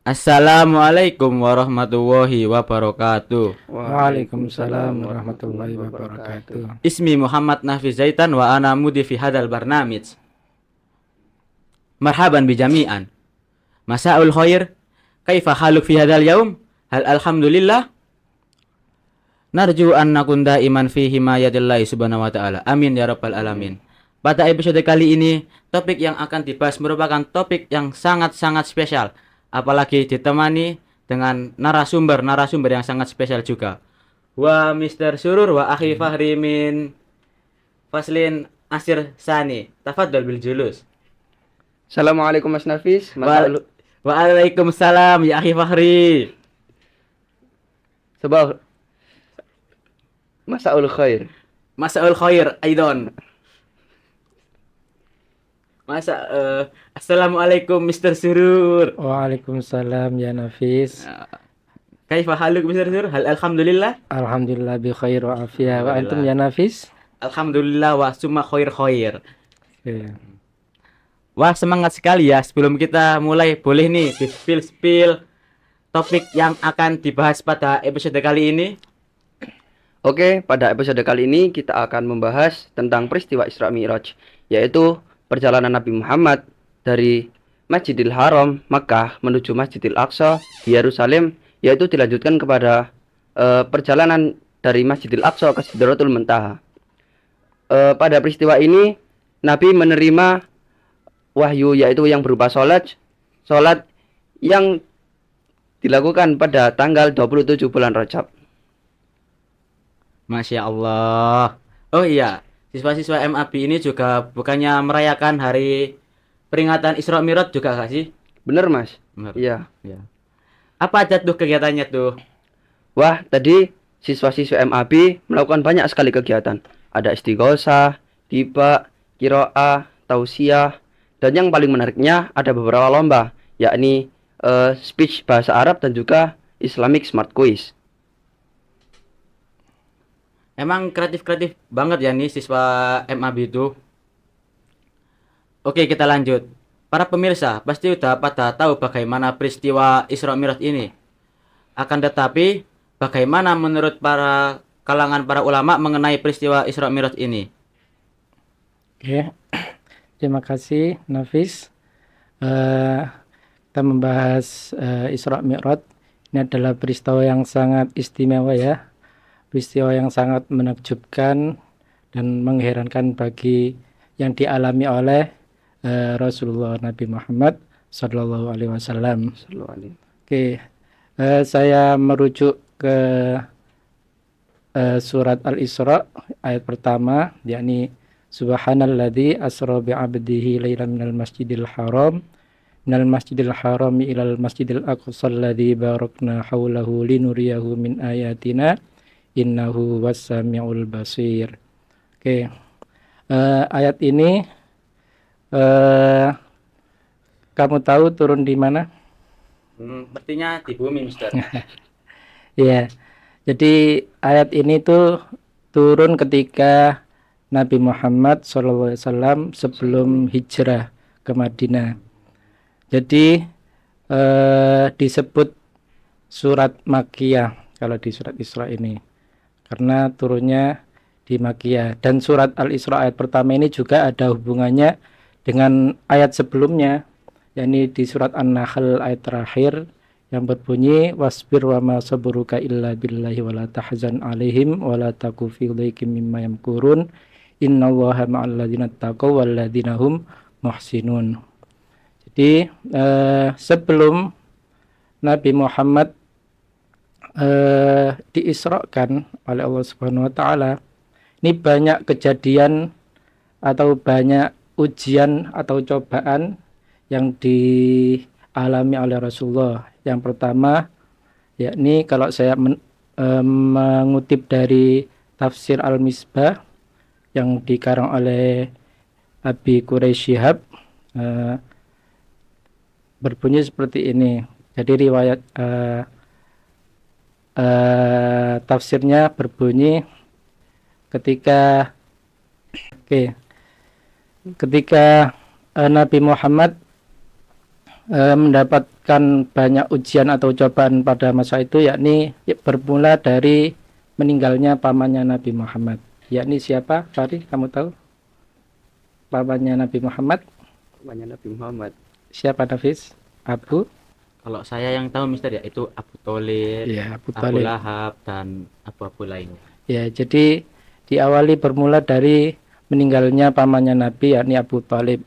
Assalamualaikum warahmatullahi wabarakatuh. Waalaikumsalam warahmatullahi wabarakatuh. Ismi Muhammad Nafis Zaitan wa ana mudi fi hadal barnamij. Marhaban bijami'an. Masa'ul khair. Kaifa haluk fi hadal yaum? Hal alhamdulillah. Narju an nakun daiman fi himayatillahi subhanahu wa ta'ala. Amin ya rabbal alamin. Pada episode kali ini, topik yang akan dibahas merupakan topik yang sangat-sangat spesial. Apalagi ditemani dengan narasumber yang sangat spesial juga. Wa Mr. Surur wa akhi Fahri min Faslin Asir Sani. Tafadhol bil julus. Assalamualaikum Mas Nafis. Waalaikumsalam ya akhi Fahri. Sabah Masaul khair. Masa'ul khair Aidon. Assalamualaikum Mr. Surur. Waalaikumsalam ya Nafis. Kaifa haluk Mr. Surur? Hal alhamdulillah. Alhamdulillah bi khair wa afiyah. Wa antum ya Nafis? Alhamdulillah wa summa khair. Oke. Wah, semangat sekali ya. Sebelum kita mulai, boleh nih di spill topik yang akan dibahas pada episode kali ini. Oke, pada episode kali ini kita akan membahas tentang peristiwa Isra Mi'raj, yaitu perjalanan Nabi Muhammad dari Masjidil Haram, Makkah menuju Masjidil Aqsa di Yerusalem, yaitu dilanjutkan kepada perjalanan dari Masjidil Aqsa ke Sidratul Muntaha. Pada peristiwa ini Nabi menerima wahyu, yaitu yang berupa salat yang dilakukan pada tanggal 27 bulan Rajab. Masya Allah. Oh iya, siswa-siswa MAB ini juga bukannya merayakan hari peringatan Isra Mi'raj juga gak sih? Bener Mas? Bener. Iya. Ya. Apa aja tuh kegiatannya tuh? Wah, tadi siswa-siswa MAB melakukan banyak sekali kegiatan. Ada istighosah, tiba, qiraah, tausiah, dan yang paling menariknya ada beberapa lomba, yakni speech bahasa Arab dan juga Islamic Smart Quiz. Emang kreatif banget ya nih siswa MAB itu. Oke, kita lanjut. Para pemirsa pasti udah pada tahu bagaimana peristiwa Isra Mi'raj ini. Akan tetapi, bagaimana menurut para kalangan para ulama mengenai peristiwa Isra Mi'raj ini? Oke. Terima kasih Nafis. Kita membahas Isra Mi'raj. Ini adalah peristiwa yang sangat istimewa ya. Peristiwa yang sangat menakjubkan dan mengherankan bagi yang dialami oleh Rasulullah Nabi Muhammad Sallallahu Alaihi Wasallam. Oke, saya merujuk ke surat Al-Isra ayat pertama, yakni Subhanalladzi asra bi'abdihi lailan minal masjidil haram ilal masjidil aqsa alladzi barakna haulahu linuriyahu min ayatina innahu was-sami'ul basir. Oke. Ayat ini kamu tahu turun di mana? Sepertinya di bumi, Mister. Ya. Jadi ayat ini tuh turun ketika Nabi Muhammad SAW sebelum hijrah ke Madinah. Jadi disebut surat Makkiyah kalau di surat Isra ini, karena turunnya di Makkiyah. Dan surat Al-Isra ayat pertama ini juga ada hubungannya dengan ayat sebelumnya, yakni di surat An-Nahl ayat terakhir yang berbunyi wasbir wa ma sabruka illa billahi wa la tahzan alaihim wa la taku fi dhaikim mimma yamkurun innallaha ma'al ladzina taqaw wal ladzina hum muhsinun. Jadi sebelum Nabi Muhammad diisrakan oleh Allah Subhanahu wa taala, ini banyak kejadian atau banyak ujian atau cobaan yang dialami oleh Rasulullah. Yang pertama yakni kalau saya mengutip dari tafsir Al-Misbah yang dikarang oleh Abi Quraish Shihab, berbunyi seperti ini. Jadi riwayat tafsirnya berbunyi ketika Nabi Muhammad mendapatkan banyak ujian atau cobaan pada masa itu, yakni bermula dari meninggalnya pamannya Nabi Muhammad. Yakni siapa? Fari, kamu tahu pamannya Nabi Muhammad? Pamannya Nabi Muhammad. Siapa, Nafis? Abu? Kalau saya yang tahu Mister ya itu Abu Thalib, Ya, Abu Abu Thalib. Lahab dan abu-abu lainnya. Ya, jadi diawali bermula dari meninggalnya pamannya Nabi, yakni Abu Thalib.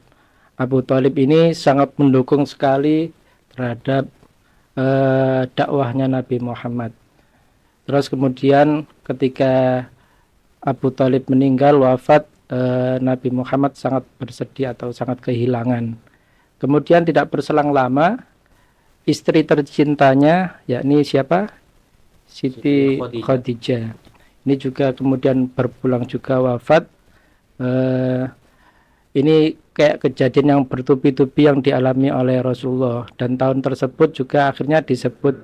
Abu Thalib ini sangat mendukung sekali terhadap dakwahnya Nabi Muhammad. Terus kemudian ketika Abu Thalib meninggal wafat, Nabi Muhammad sangat bersedih atau sangat kehilangan. Kemudian tidak berselang lama, istri tercintanya, yakni siapa? Siti Khadijah. Khadijah. Ini juga kemudian berpulang juga wafat. Ini kayak kejadian yang bertubi-tubi yang dialami oleh Rasulullah, dan tahun tersebut juga akhirnya disebut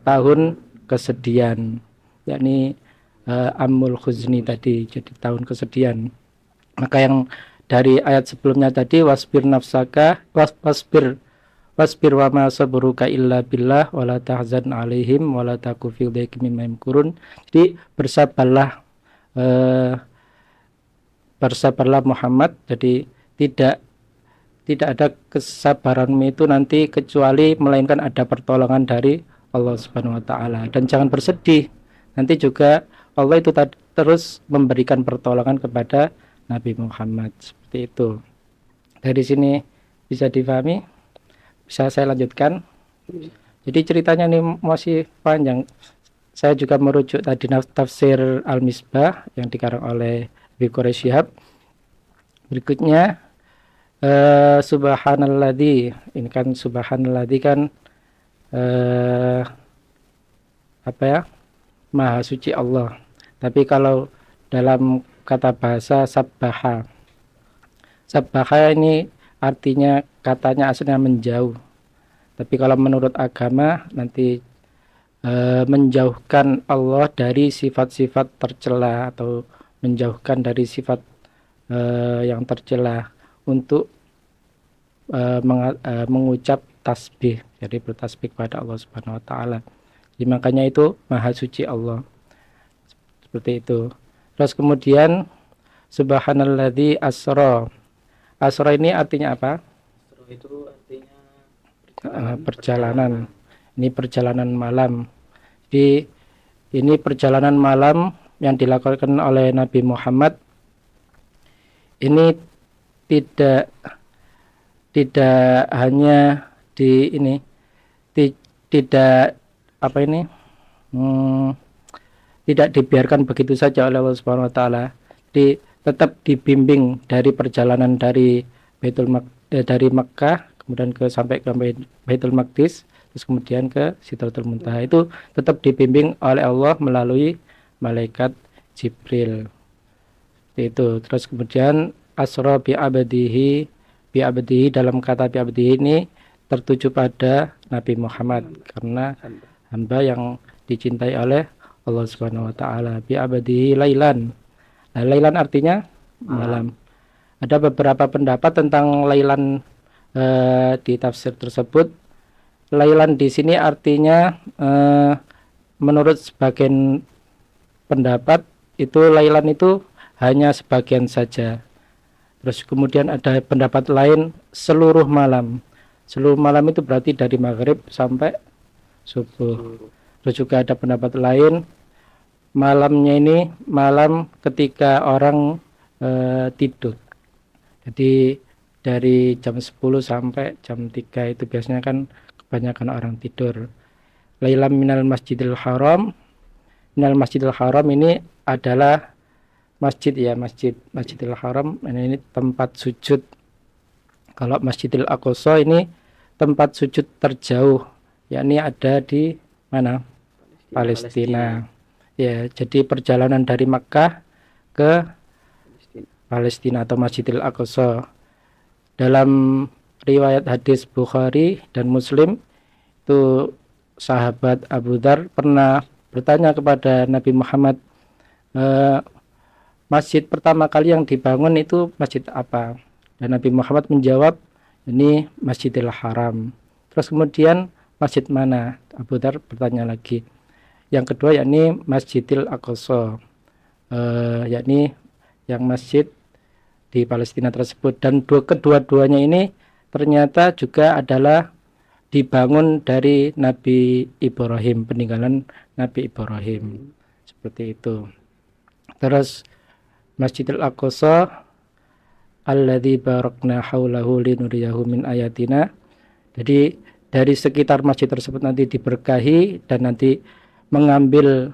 tahun kesedihan, yakni Amul Khuzni tadi, jadi tahun kesedihan. Maka yang dari ayat sebelumnya tadi, wasbir nafsaka wasbir wa ma sabruka illa billah wala tahzan alaihim wala taku fil dhaiqim mimma yamkurun. Jadi bersabarlah Muhammad. Jadi tidak ada kesabaranmu itu nanti kecuali melainkan ada pertolongan dari Allah Subhanahu wa taala. Dan jangan bersedih. Nanti juga Allah itu terus memberikan pertolongan kepada Nabi Muhammad. Seperti itu. Dari sini bisa difahami? Bisa saya lanjutkan? Jadi ceritanya ini masih panjang. Saya juga merujuk tadi tafsir Al-Misbah yang dikarang oleh Abi Quraish Shihab. Berikutnya subhanalladzi, ini kan subhanalladzi kan apa ya? Maha suci Allah. Tapi kalau dalam kata bahasa sabbaha. Sabbaha ini artinya katanya aslinya menjauh. Tapi kalau menurut agama nanti menjauhkan Allah dari sifat-sifat tercela atau menjauhkan dari sifat yang tercela untuk mengucap tasbih, jadi bertasbih kepada Allah Subhanahu wa taala. Jadi makanya itu maha suci Allah. Seperti itu. Terus kemudian subhanalladzi asra. Asra ini artinya apa? Itu artinya Perjalanan. Ini perjalanan malam. Jadi ini perjalanan malam yang dilakukan oleh Nabi Muhammad. Ini tidak hanya di ini, tidak apa ini, tidak dibiarkan begitu saja oleh Allah Subhanahu Wa Taala. Tetap dibimbing dari perjalanan dari dari Makkah, kemudian sampai ke Baitul Maqdis, terus kemudian ke Sidratul Muntaha. Itu tetap dibimbing oleh Allah melalui malaikat Jibril. Itu. Terus kemudian asra bi abdihi dalam kata bi abdihi ini tertuju pada Nabi Muhammad karena hamba yang dicintai oleh Allah Subhanahu wa taala. Bi abdihi lailan. Nah, lailan artinya malam. Ada beberapa pendapat tentang lailan di tafsir tersebut. Lailan di sini artinya menurut sebagian pendapat itu lailan itu hanya sebagian saja. Terus kemudian ada pendapat lain seluruh malam. Seluruh malam itu berarti dari maghrib sampai subuh. Terus juga ada pendapat lain malamnya ini malam ketika orang tidur. Jadi dari jam 10 sampai jam 3 itu biasanya kan kebanyakan orang tidur. Lailam minal Masjidil Haram. Minal Masjidil Haram ini adalah masjid ya, Masjidil Haram ini tempat sujud. Kalau Masjidil Aqsa ini tempat sujud terjauh, yakni ada di mana? Palestina. Ya, jadi perjalanan dari Makkah ke Palestina atau Masjidil Aqsa. Dalam riwayat hadis Bukhari dan Muslim itu sahabat Abu Dzar pernah bertanya kepada Nabi Muhammad, masjid pertama kali yang dibangun itu masjid apa? Dan Nabi Muhammad menjawab, ini Masjidil Haram. Terus kemudian masjid mana? Abu Dhar bertanya lagi. Yang kedua yakni Masjidil Aqsa, yakni yang masjid di Palestina tersebut. Dan kedua-duanya ini ternyata juga adalah dibangun dari Nabi Ibrahim, peninggalan Nabi Ibrahim. Seperti itu. Terus Masjidil Aqsa alladzi barakna haulahu linuriyahu min ayatina. Jadi dari sekitar masjid tersebut nanti diberkahi dan nanti mengambil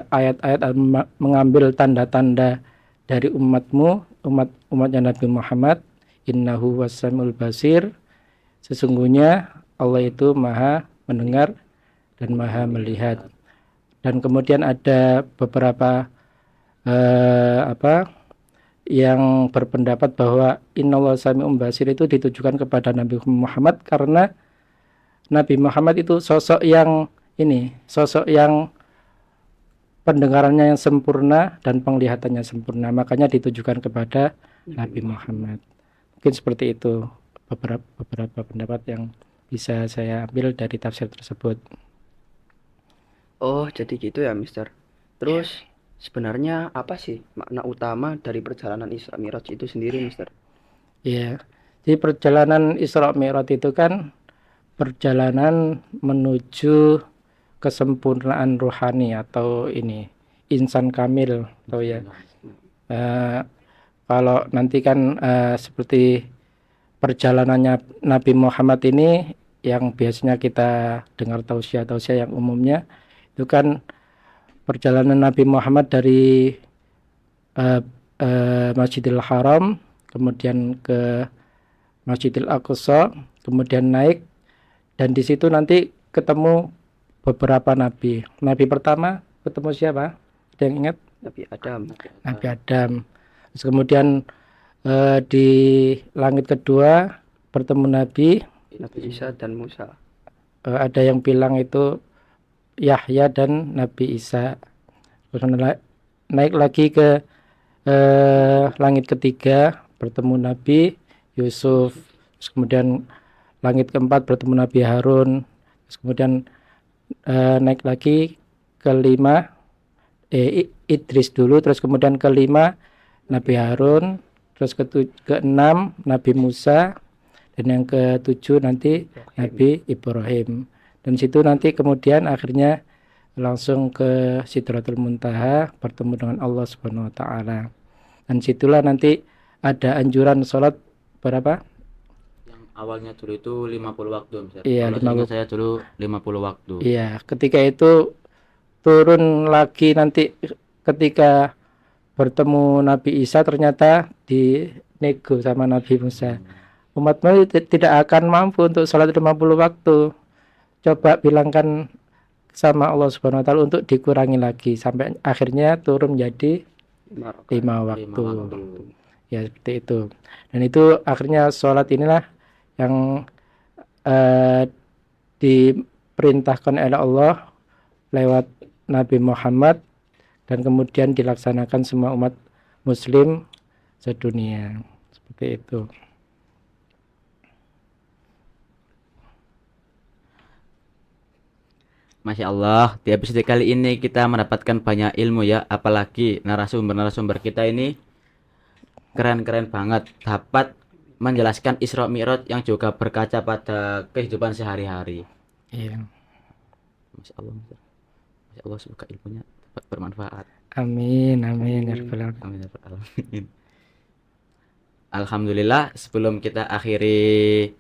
ayat-ayat, mengambil tanda-tanda dari umatnya Nabi Muhammad. Innahu wasamul basir, sesungguhnya Allah itu maha mendengar dan maha melihat. Dan kemudian ada beberapa yang berpendapat bahwa innallaha sami'un basir itu ditujukan kepada Nabi Muhammad karena Nabi Muhammad itu sosok yang pendengarannya yang sempurna dan penglihatannya sempurna, makanya ditujukan kepada Nabi Muhammad. Mungkin seperti itu beberapa pendapat yang bisa saya ambil dari tafsir tersebut. Oh, jadi gitu ya, Mister. Terus sebenarnya apa sih makna utama dari perjalanan Isra Mi'raj itu sendiri, Mister? Ya, jadi perjalanan Isra Mi'raj itu kan perjalanan menuju kesempurnaan rohani atau ini insan kamil atau ya. Kalau nanti kan seperti perjalanannya Nabi Muhammad ini yang biasanya kita dengar tausiah-tausiah yang umumnya itu kan perjalanan Nabi Muhammad dari Masjidil Haram kemudian ke Masjidil Aqsa, kemudian naik, dan di situ nanti ketemu beberapa nabi. Nabi pertama ketemu siapa? Ada yang ingat? Nabi Adam. Nabi Adam. Terus kemudian di langit kedua bertemu Nabi Isa dan Musa. Ada yang bilang itu Yahya dan Nabi Isa. Terus naik lagi ke langit ketiga bertemu Nabi Yusuf. Terus kemudian langit keempat bertemu Nabi Harun. Terus kemudian naik lagi kelima Idris dulu, terus kemudian kelima Nabi Harun, terus keenam Nabi Musa, dan yang ketujuh nanti Nabi Ibrahim. Dan situ nanti kemudian akhirnya langsung ke Sidratul Muntaha bertemu dengan Allah Subhanahu wa taala. Dan situlah nanti ada anjuran sholat berapa? Yang awalnya dulu itu 50 waktu, misalnya. Iya, Kalau 50. seingat saya dulu 50 waktu. Iya, ketika itu turun lagi nanti ketika bertemu Nabi Isa ternyata dinego sama Nabi Musa. Umatmu tidak akan mampu untuk sholat 50 waktu. Coba bilangkan sama Allah Subhanahu wa taala untuk dikurangi lagi sampai akhirnya turun menjadi 5 waktu. Ya seperti itu. Dan itu akhirnya sholat inilah yang diperintahkan oleh Allah lewat Nabi Muhammad dan kemudian dilaksanakan semua umat muslim sedunia. Seperti itu. Masya Allah, di episode kali ini kita mendapatkan banyak ilmu ya, apalagi narasumber-narasumber kita ini keren-keren banget, dapat menjelaskan Isra Mi'raj yang juga berkaca pada kehidupan sehari-hari. Iya. Masya Allah, Masya Allah, semoga ilmunya dapat bermanfaat. Amin, amin ya rabbal alamin. Amin ya rabbal alamin. Alhamdulillah, sebelum kita akhiri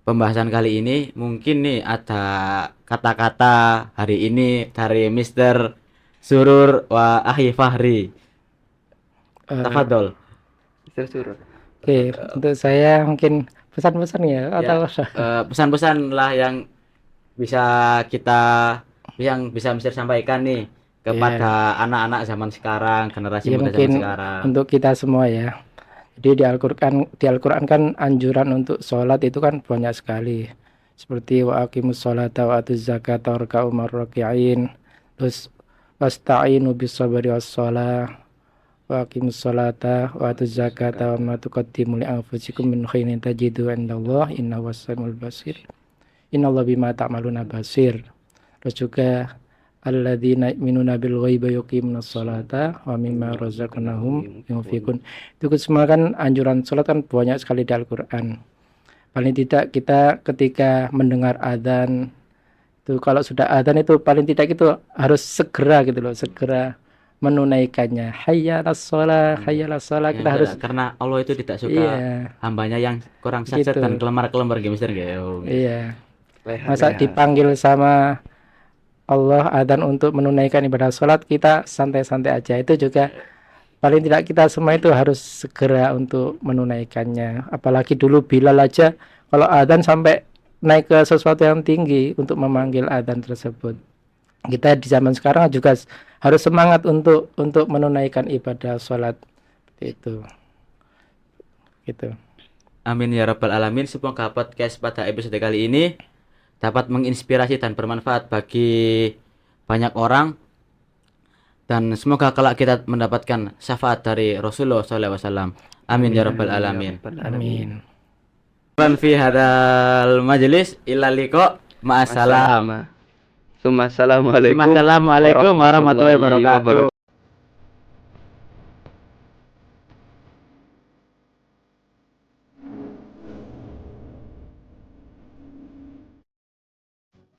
pembahasan kali ini, mungkin nih ada kata-kata hari ini dari Mr. Surur wa Ahi Fahri. Tafadol. Suruh. Oke, untuk saya mungkin pesan-pesan ya atau Pesan-pesan lah yang bisa Mr. sampaikan nih kepada anak-anak zaman sekarang, generasi ya muda mungkin zaman sekarang. untuk kita semua ya. Jadi di Al-Qur'an kan anjuran untuk sholat itu kan banyak sekali. Seperti wa aqimus sholata wa atuz zakata warka'u marraki'in. Terus wasta'inu bis sabri was shalah wa aqimus sholata wa atuz zakata wa ma tuqaddimu li anfusikum min khairin tajidu indallah innahu was-sami'ul basir. innallaha bima ta'maluna basir. Terus juga alladzina yu'minuna bil ghaibi yuqimunas sholata wa mimma razaqnahum yunfiqun. Itu semua kan anjuran salat kan banyak sekali di Al-Qur'an. Paling tidak kita ketika mendengar adzan itu, kalau sudah adzan itu paling tidak itu harus segera gitu loh, segera menunaikannya. Hayya 'alas shalah, hayya 'alas shalah. Ya, Kita harus, karena Allah itu tidak suka iya, hambanya yang kurang sajat gitu. dan kelemar-kelemar gitu mister nggak? Oh, Iya. Rehat, Masa rehat. dipanggil sama Allah adzan untuk menunaikan ibadah sholat, kita santai-santai aja. Itu juga paling tidak kita semua itu harus segera untuk menunaikannya. Apalagi dulu Bilal aja kalau adzan sampai naik ke sesuatu yang tinggi untuk memanggil adzan tersebut. Kita di zaman sekarang juga harus semangat untuk menunaikan ibadah sholat. Seperti itu. Gitu. Amin ya rabbal alamin. Semoga podcast pada episode kali ini dapat menginspirasi dan bermanfaat bagi banyak orang, dan semoga kelak kita mendapatkan syafaat dari Rasulullah SAW. Amin ya rabbal alamin. Amin. Shukran fi hadal majlis illa liqa. Ma'assalam. Assalamualaikum Assalamualaikum warahmatullahi wabarakatuh.